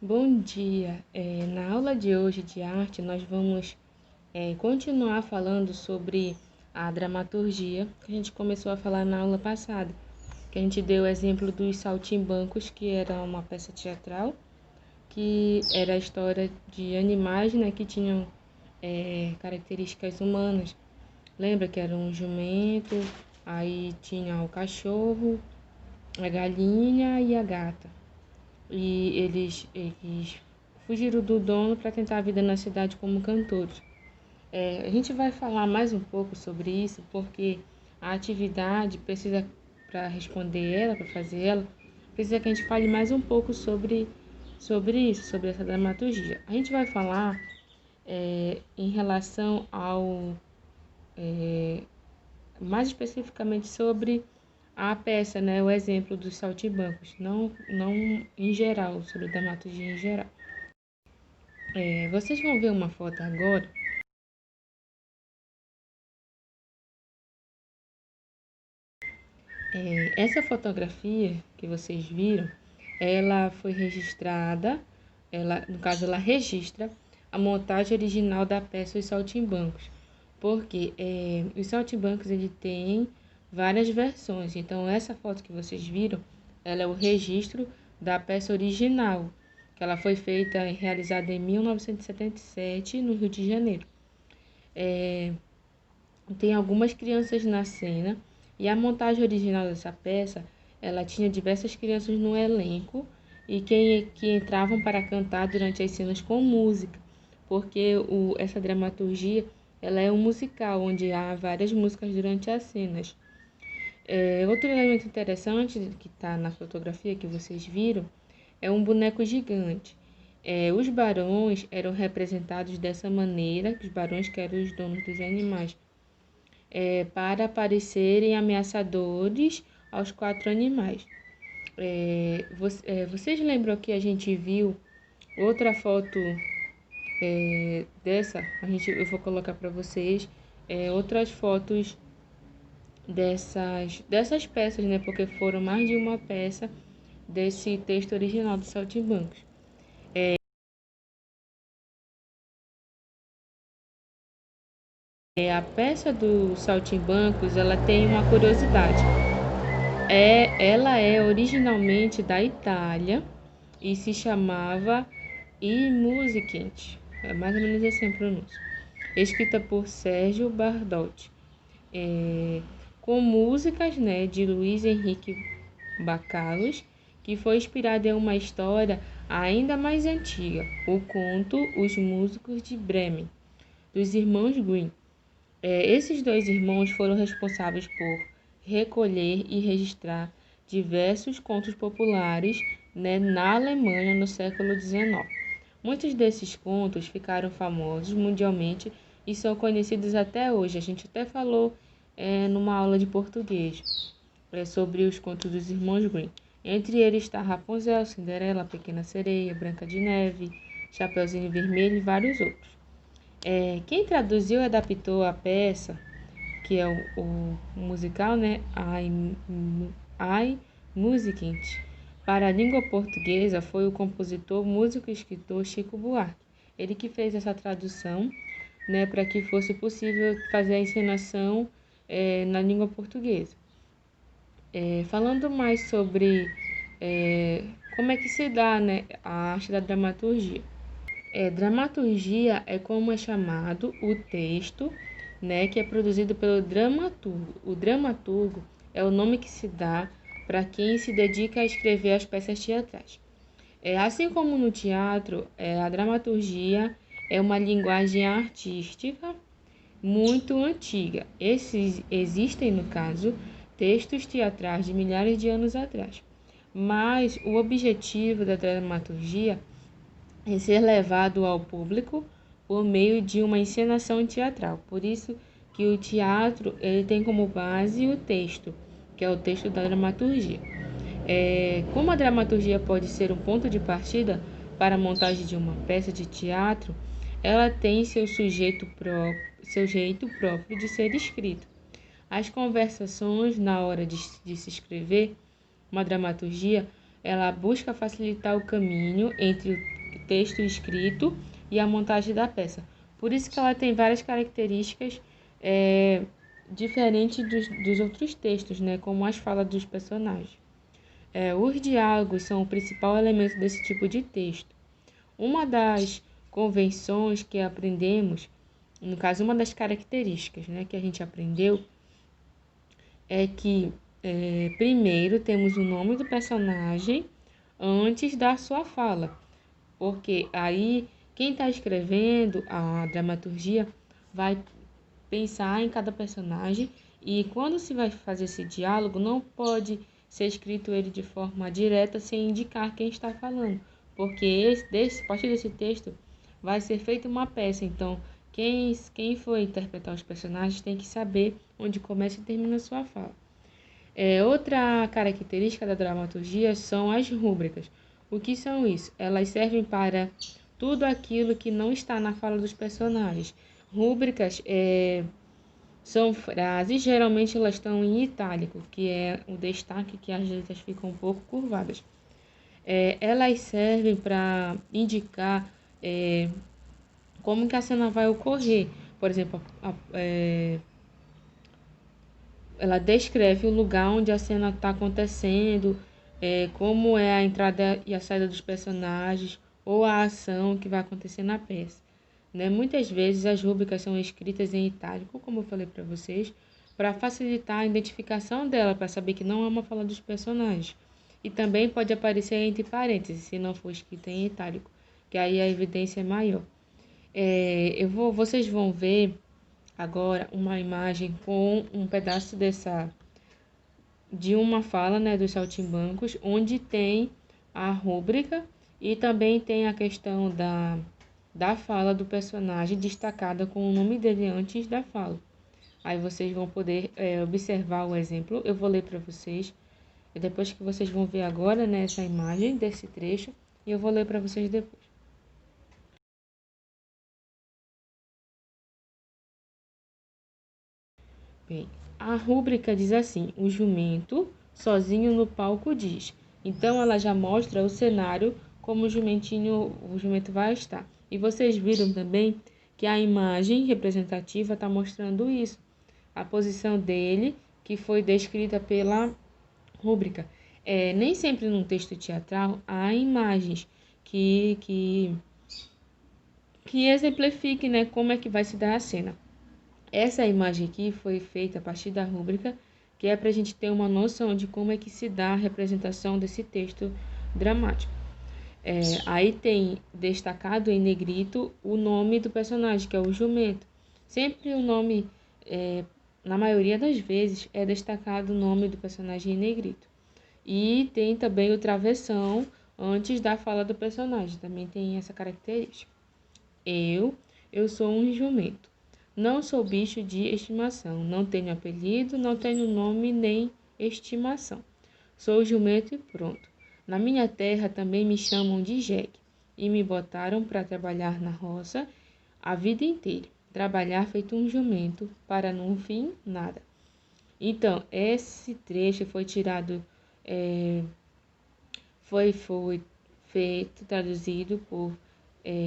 Bom dia! Na aula de hoje de arte, nós vamos continuar falando sobre a dramaturgia, que a gente começou a falar na aula passada, que a gente deu o exemplo dos Saltimbancos, que era uma peça teatral, que era a história de animais, né, que tinham características humanas. Lembra que era um jumento, aí tinha o cachorro, a galinha e a gata. E eles fugiram do dono para tentar a vida na cidade como cantores. A gente vai falar mais um pouco sobre isso, porque a atividade precisa, para responder ela, para fazer ela, precisa que a gente fale mais um pouco sobre isso, sobre essa dramaturgia. A gente vai falar em relação ao, mais especificamente sobre a peça, né, o exemplo dos saltimbancos, não em geral, sobre a dramaturgia em geral. Vocês vão ver uma foto agora. Essa fotografia que vocês viram, ela foi registrada, no caso, ela registra a montagem original da peça Os Saltimbancos, porque os Saltimbancos ele tem várias versões. Então, essa foto que vocês viram, ela é o registro da peça original, que ela foi feita e realizada em 1977 no Rio de Janeiro. Tem algumas crianças na cena e a montagem original dessa peça, ela tinha diversas crianças no elenco e que entravam para cantar durante as cenas com música, porque essa dramaturgia ela é um musical onde há várias músicas durante as cenas. Outro elemento interessante que está na fotografia que vocês viram é um boneco gigante. Os barões eram representados dessa maneira, os barões que eram os donos dos animais, para parecerem ameaçadores aos quatro animais. Vocês lembram que a gente viu outra foto dessa? Eu vou colocar para vocês outras fotos dessas peças, né? Porque foram mais de uma peça desse texto original do Saltimbancos. A peça do Saltimbancos, ela tem uma curiosidade. Ela é originalmente da Itália e se chamava I Musichenti. É mais ou menos assim a pronúncia. Escrita por Sérgio Bardotti. Com músicas, né, de Luiz Henrique Bacalhau, que foi inspirada em uma história ainda mais antiga, o conto Os Músicos de Bremen, dos irmãos Grimm. Esses dois irmãos foram responsáveis por recolher e registrar diversos contos populares, né, na Alemanha no século XIX. Muitos desses contos ficaram famosos mundialmente e são conhecidos até hoje. A gente até falou numa aula de português sobre os contos dos irmãos Grimm. Entre eles está Rapunzel, Cinderela, Pequena Sereia, Branca de Neve, Chapeuzinho Vermelho e vários outros. Quem traduziu e adaptou a peça, que é o musical, né, I Music, para a língua portuguesa foi o compositor, músico e escritor Chico Buarque. Ele que fez essa tradução, né, para que fosse possível fazer a encenação na língua portuguesa. Falando mais sobre como é que se dá, né, a arte da dramaturgia. Dramaturgia é como é chamado o texto, né, que é produzido pelo dramaturgo. O dramaturgo é o nome que se dá para quem se dedica a escrever as peças teatrais. Assim como no teatro, a dramaturgia é uma linguagem artística muito antiga. Existem, no caso, textos teatrais de milhares de anos atrás. Mas o objetivo da dramaturgia é ser levado ao público por meio de uma encenação teatral. Por isso que o teatro ele tem como base o texto, que é o texto da dramaturgia. Como a dramaturgia pode ser um ponto de partida para a montagem de uma peça de teatro, ela tem seu jeito próprio de ser escrita. As conversações na hora de se escrever uma dramaturgia ela busca facilitar o caminho entre o texto escrito e a montagem da peça. Por isso que ela tem várias características diferentes dos outros textos, né? Como as falas dos personagens. Os diálogos são o principal elemento desse tipo de texto. Uma das convenções que aprendemos, no caso, uma das características, né, que a gente aprendeu é que primeiro temos o nome do personagem antes da sua fala, porque aí quem está escrevendo a dramaturgia vai pensar em cada personagem e quando se vai fazer esse diálogo não pode ser escrito ele de forma direta sem indicar quem está falando, porque a partir desse texto vai ser feita uma peça, então quem for interpretar os personagens tem que saber onde começa e termina a sua fala. Outra característica da dramaturgia são as rúbricas. O que são isso? Elas servem para tudo aquilo que não está na fala dos personagens. Rúbricas são frases, geralmente elas estão em itálico, que é o destaque que as letras ficam um pouco curvadas. Elas servem para indicar como que a cena vai ocorrer. Por exemplo, ela descreve o lugar onde a cena está acontecendo, como é a entrada e a saída dos personagens ou a ação que vai acontecer na peça. Né? Muitas vezes as rúbricas são escritas em itálico, como eu falei para vocês, para facilitar a identificação dela, para saber que não é uma fala dos personagens. E também pode aparecer entre parênteses, se não for escrita em itálico, que aí a evidência é maior. Vocês vão ver agora uma imagem com um pedaço de uma fala, né, dos saltimbancos, onde tem a rúbrica e também tem a questão da fala do personagem destacada com o nome dele antes da fala. Aí vocês vão poder observar o exemplo. Eu vou ler para vocês, depois que vocês vão ver agora, né, essa imagem desse trecho, e eu vou ler para vocês depois. Bem, a rúbrica diz assim: o jumento sozinho no palco diz. Então ela já mostra o cenário como o jumento vai estar. E vocês viram também que a imagem representativa está mostrando isso. A posição dele, que foi descrita pela rúbrica. Nem sempre num texto teatral há imagens que exemplifiquem, né, como é que vai se dar a cena. Essa imagem aqui foi feita a partir da rúbrica, que é para a gente ter uma noção de como é que se dá a representação desse texto dramático. Aí tem destacado em negrito o nome do personagem, que é o jumento. Sempre o nome, na maioria das vezes, é destacado o nome do personagem em negrito. E tem também o travessão antes da fala do personagem, também tem essa característica. Eu sou um jumento. Não sou bicho de estimação, não tenho apelido, não tenho nome nem estimação. Sou jumento e pronto. Na minha terra também me chamam de jegue e me botaram para trabalhar na roça a vida inteira. Trabalhar feito um jumento para no fim nada. Então, esse trecho foi tirado, foi feito, traduzido por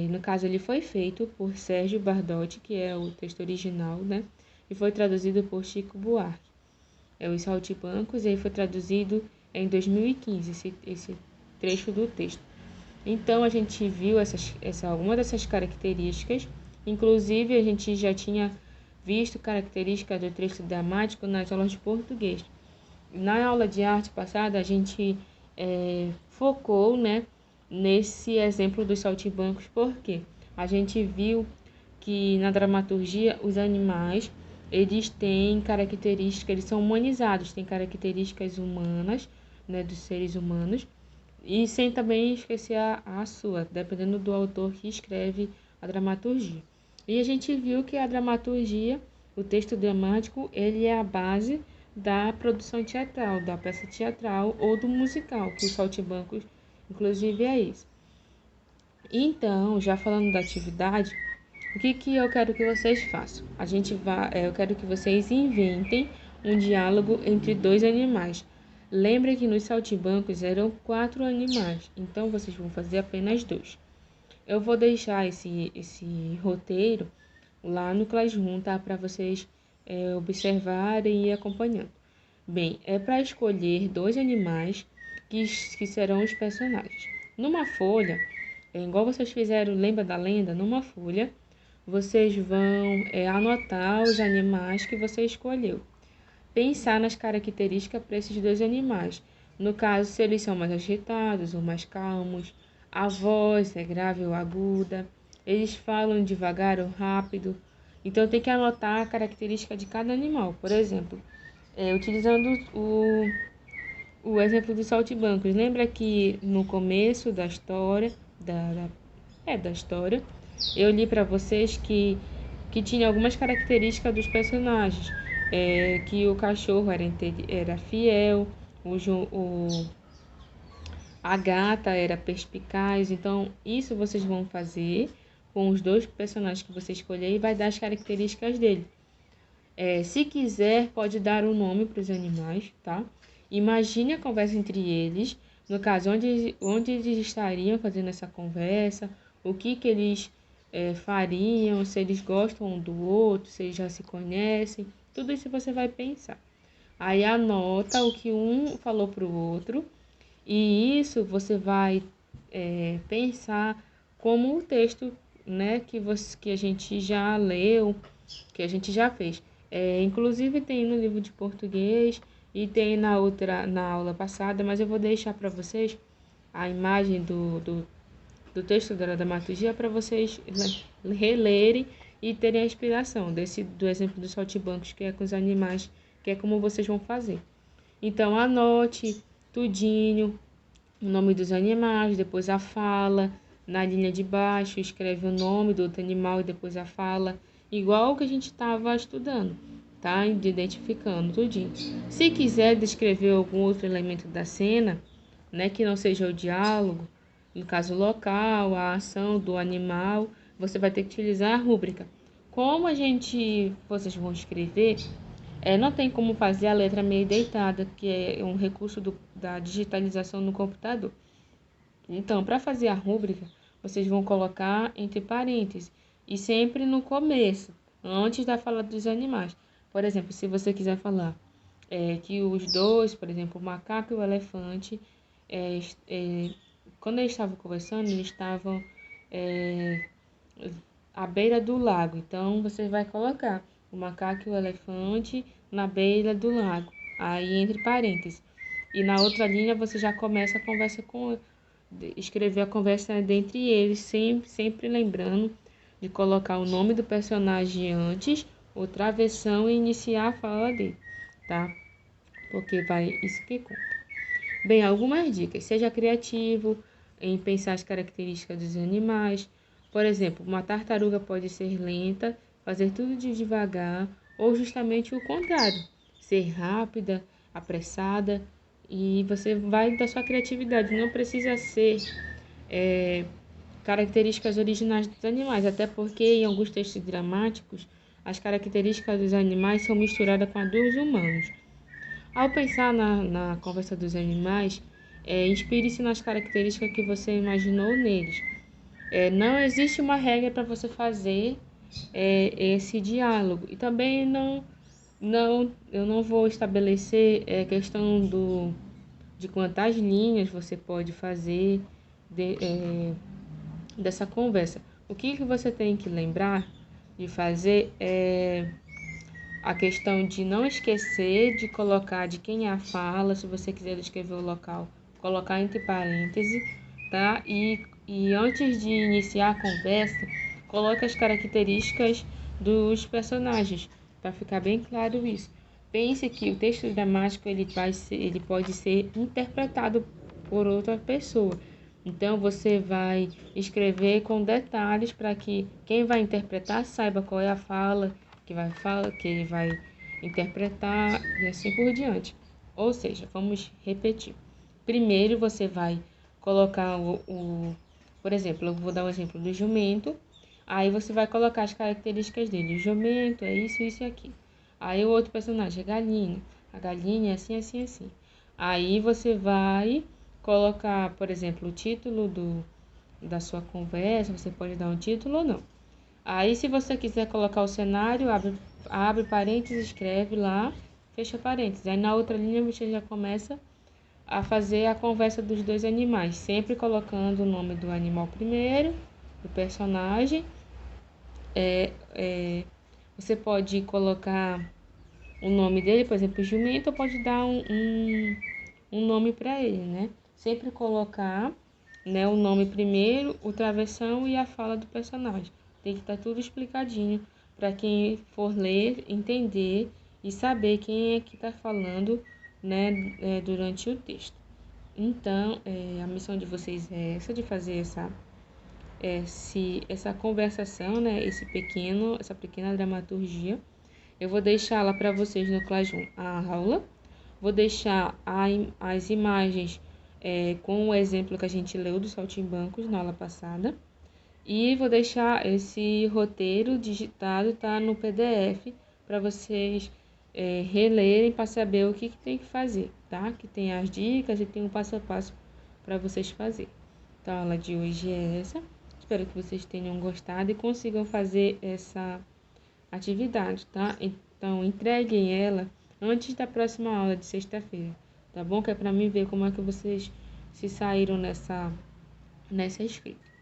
no caso, ele foi feito por Sérgio Bardotti, que é o texto original, né? E foi traduzido por Chico Buarque. Os Saltimbancos, e aí foi traduzido em 2015, esse trecho do texto. Então, a gente viu alguma dessas características. Inclusive, a gente já tinha visto características do texto dramático nas aulas de português. Na aula de arte passada, a gente focou, né, nesse exemplo dos saltimbancos, porque a gente viu que na dramaturgia os animais eles têm características, eles são humanizados, têm características humanas, né, dos seres humanos, e sem também esquecer a sua, dependendo do autor que escreve a dramaturgia. E a gente viu que a dramaturgia, o texto dramático, ele é a base da produção teatral, da peça teatral ou do musical, que os saltimbancos inclusive é isso. Então, já falando da atividade, o que eu quero que vocês façam? Eu quero que vocês inventem um diálogo entre dois animais. Lembre que nos saltimbancos eram 4 animais, então vocês vão fazer apenas 2. Eu vou deixar esse roteiro lá no Classroom, tá? Para vocês observarem e ir acompanhando. Bem, é para escolher 2 animais que serão os personagens. Numa folha, igual vocês fizeram, lembra da lenda? Numa folha, vocês vão anotar os animais que você escolheu. Pensar nas características para esses 2 animais. No caso, se eles são mais agitados ou mais calmos, a voz é grave ou aguda, eles falam devagar ou rápido. Então, tem que anotar a característica de cada animal. Por exemplo, utilizando o exemplo dos saltimbancos. Lembra que no começo da história, da história, eu li para vocês que tinha algumas características dos personagens. Que o cachorro era fiel, a gata era perspicaz. Então, isso vocês vão fazer com os 2 personagens que você escolher e vai dar as características dele. Se quiser, pode dar um nome para os animais, tá? Imagine a conversa entre eles, no caso, onde eles estariam fazendo essa conversa, o que eles fariam, se eles gostam um do outro, se eles já se conhecem, tudo isso você vai pensar. Aí anota o que um falou para o outro, e isso você vai pensar como o texto, né, que a gente já leu, que a gente já fez. Inclusive tem no livro de português e tem na aula passada, mas eu vou deixar para vocês a imagem do texto da dramaturgia para vocês relerem e terem a inspiração do exemplo dos saltimbancos, que é com os animais, que é como vocês vão fazer. Então, anote tudinho, o nome dos animais, depois a fala, na linha de baixo, escreve o nome do outro animal e depois a fala, igual que a gente estava estudando, tá? Identificando tudinho. Se quiser descrever algum outro elemento da cena, né, que não seja o diálogo, no caso o local, a ação do animal, você vai ter que utilizar a rúbrica. Como vocês vão escrever, não tem como fazer a letra meio deitada, que é um recurso da digitalização no computador. Então, para fazer a rúbrica, vocês vão colocar entre parênteses e sempre no começo, antes da fala dos animais. Por exemplo, se você quiser falar que os 2, por exemplo, o macaco e o elefante, quando eles estavam conversando, eles estavam à beira do lago. Então, você vai colocar o macaco e o elefante na beira do lago, aí entre parênteses. E na outra linha você já começa a conversa escrever a conversa dentre eles, sempre lembrando de colocar o nome do personagem antes, outra versão e iniciar a fala dele, tá? Porque isso que conta. Bem, algumas dicas. Seja criativo em pensar as características dos animais. Por exemplo, uma tartaruga pode ser lenta, fazer tudo de devagar, ou justamente o contrário, ser rápida, apressada, e você vai da sua criatividade. Não precisa ser características originais dos animais, até porque em alguns textos dramáticos as características dos animais são misturadas com a dos humanos. Ao pensar na conversa dos animais, inspire-se nas características que você imaginou neles. Não existe uma regra para você fazer esse diálogo. E também eu não vou estabelecer questão de quantas linhas você pode fazer dessa conversa. O que você tem que lembrar de fazer é a questão de não esquecer de colocar de quem é a fala, se você quiser descrever o local, colocar entre parênteses, tá? E antes de iniciar a conversa, coloque as características dos personagens, para ficar bem claro isso. Pense que o texto dramático ele pode ser interpretado por outra pessoa. Então você vai escrever com detalhes para que quem vai interpretar saiba qual é a fala que ele vai interpretar e assim por diante. Ou seja, vamos repetir. Primeiro você vai colocar por exemplo, eu vou dar o exemplo do jumento. Aí você vai colocar as características dele. O jumento é isso, isso e aquilo. Aí o outro personagem é galinha. A galinha é assim, assim, assim. Aí você vai colocar, por exemplo, o título da sua conversa, você pode dar um título ou não. Aí, se você quiser colocar o cenário, abre parênteses, escreve lá, fecha parênteses. Aí, na outra linha, você já começa a fazer a conversa dos dois animais, sempre colocando o nome do animal primeiro, do personagem. Você pode colocar o nome dele, por exemplo, jumento, ou pode dar um nome para ele, né? Sempre colocar, né, o nome primeiro, o travessão e a fala do personagem. Tem que estar tudo explicadinho para quem for ler, entender e saber quem é que está falando, né, durante o texto. Então, a missão de vocês é essa, de fazer essa conversação, né, essa pequena dramaturgia. Eu vou deixar lá para vocês no Classroom a aula. Vou deixar as imagens com o exemplo que a gente leu dos saltimbancos na aula passada. E vou deixar esse roteiro digitado, tá, no PDF, para vocês relerem para saber o que tem que fazer, tá? Que tem as dicas e tem um passo a passo para vocês fazerem. Então, a aula de hoje é essa. Espero que vocês tenham gostado e consigam fazer essa atividade, tá? Então, entreguem ela antes da próxima aula de sexta-feira, tá bom? Que é para mim ver como é que vocês se saíram nessa escrita.